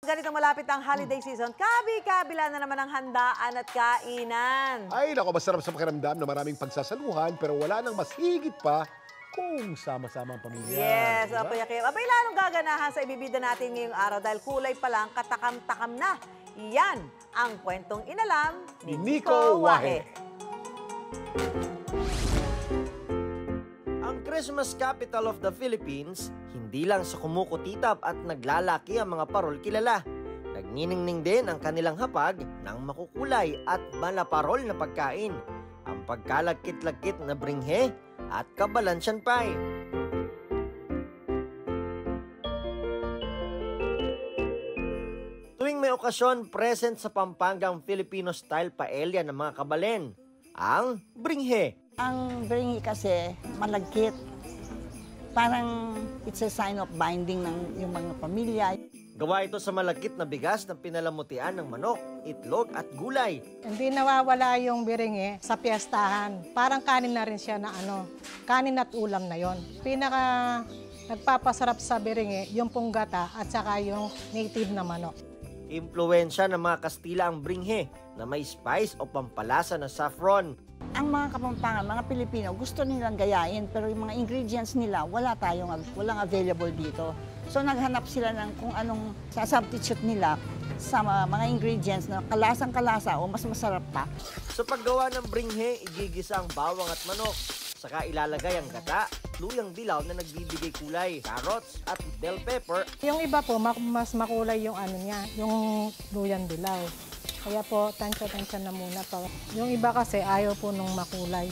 Ganito malapit ang holiday season, kabi-kabila na naman ang handaan at kainan. Ay, naku, masarap sa pakiramdam na maraming pagsasaluhan pero wala nang mas higit pa kung sama-sama ang pamilya. Yes, diba? Apoyakim. Abay, lalong gaganahan sa ibibida natin ngayong araw dahil kulay pa lang, katakam-takam na. Yan ang kwentong inalam ni Nico Wahe. Ang Christmas capital of the Philippines, hindi lang sa kumukutitap at naglalaki ang mga parol kilala. Nagniningning din ang kanilang hapag ng makukulay at malaparol na pagkain. Ang pagkalagkit-lagkit na bringhe at kabalansian pie. Tuwing may okasyon, present sa Pampangang Filipino-style paella ng mga kabalen, ang bringhe. Ang bringhe kasi malagkit. Parang it's a sign of binding ng yung mga pamilya. Gawa ito sa malagkit na bigas na pinalamutian ng manok, itlog at gulay. Hindi nawawala yung biringi sa piyestahan. Parang kanin na rin siya na kanin at ulam na yon. Pinaka nagpapasarap sa biringi yung punggata at saka yung native na manok. Impluwensya ng mga Kastila ang bringhe na may spice o pampalasa na saffron. Ang mga Kapampangan, mga Pilipino, gusto nilang gayahin pero yung mga ingredients nila walang available dito. So naghanap sila ng kung anong substitute nila sa mga ingredients na kalasang-kalasa o mas masarap pa. Sa paggawa ng bringhe, igigisa ang bawang at manok. Saka ilalagay ang gata, luyang dilaw na nagbibigay kulay, carrots at bell pepper. Yung iba po, mas makulay yung yung luyang dilaw. Kaya po, tansya-tansya na muna pa. Yung iba kasi ayaw po nung makulay.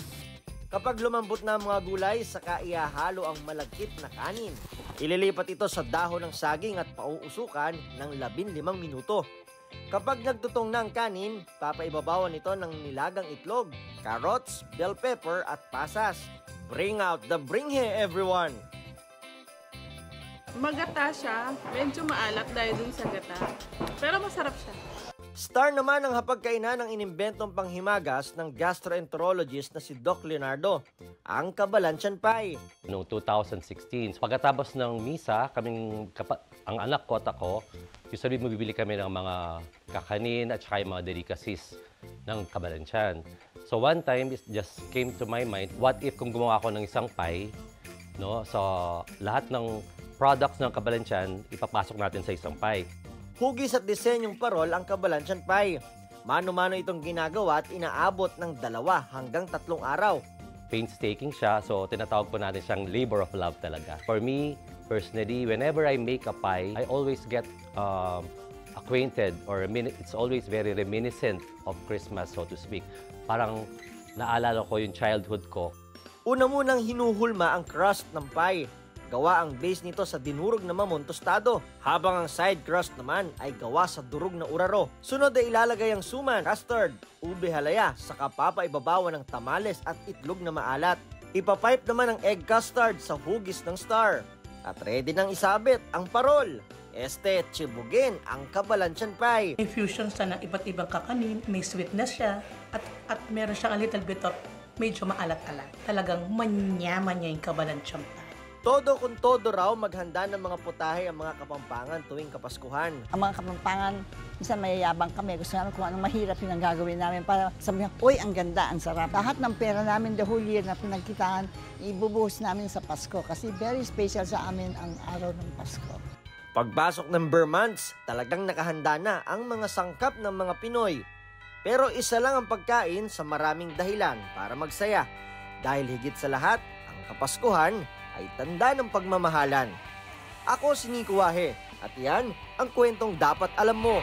Kapag lumambot na ang mga gulay, saka ihahalo ang malagkit na kanin. Ililipat ito sa dahon ng saging at pauusukan ng 15 minuto. Kapag nagtutong na ang kanin, papaibabawan ito ng nilagang itlog, carrots, bell pepper at pasas. Bring out the bringhe, everyone! Magata siya, medyo maalat dahil dun sa gata. Pero masarap siya. Star naman ang hapagkainan ng inimbentong panghimagas ng gastroenterologist na si Doc Leonardo, ang kabalansian pie. Noong 2016, pagkatapos ng misa, ang anak ko at ako, usually mabibili kami ng mga kakanin at saka yung mga delicacies ng kabalansian. So one time, it just came to my mind, what if kung gumawa ako ng isang pie, no? So lahat ng products ng kabalansian, ipapasok natin sa isang pie. Hugis at disenyong parol ang kabalansian pie. Mano-mano itong ginagawa at inaabot ng 2 hanggang 3 araw. Painstaking siya, so tinatawag po natin siyang labor of love talaga. For me, personally, whenever I make a pie, I always get acquainted or it's always very reminiscent of Christmas, so to speak. Parang naalala ko yung childhood ko. Una munang hinuhulma ang crust ng pie. Gawa ang base nito sa dinurog na mamon tostado, habang ang side crust naman ay gawa sa durog na uraro. Sunod ay ilalagay ang suman, custard, ube halaya, saka papaibabawan ng tamales at itlog na maalat. Ipapipe naman ang egg custard sa hugis ng star. At ready nang isabit ang parol. Chibugin ang kabalansian pie. May fusion siya ng iba't ibang kakanin, may sweetness siya, at meron siyang a little bit of medyo maalat-alat. Talagang manya-manya yung kabalansian pie. Todo kung todo raw maghanda ng mga putahe ang mga Kapampangan tuwing Kapaskuhan. Ang mga Kapampangan, minsan mayayabang kami. Gusto namin kung anong mahirap yung gagawin namin para sabihin, uy, ang ganda, ang sarap. Lahat ng pera namin the whole year na pinagkitaan, ibubuhos namin sa Pasko kasi very special sa amin ang araw ng Pasko. Pagpasok ng Burr months, talagang nakahanda na ang mga sangkap ng mga Pinoy. Pero isa lang ang pagkain sa maraming dahilan para magsaya. Dahil higit sa lahat, ang Kapaskuhan ay tanda ng pagmamahalan. Ako si Nico Wahe at yan ang kwentong dapat alam mo.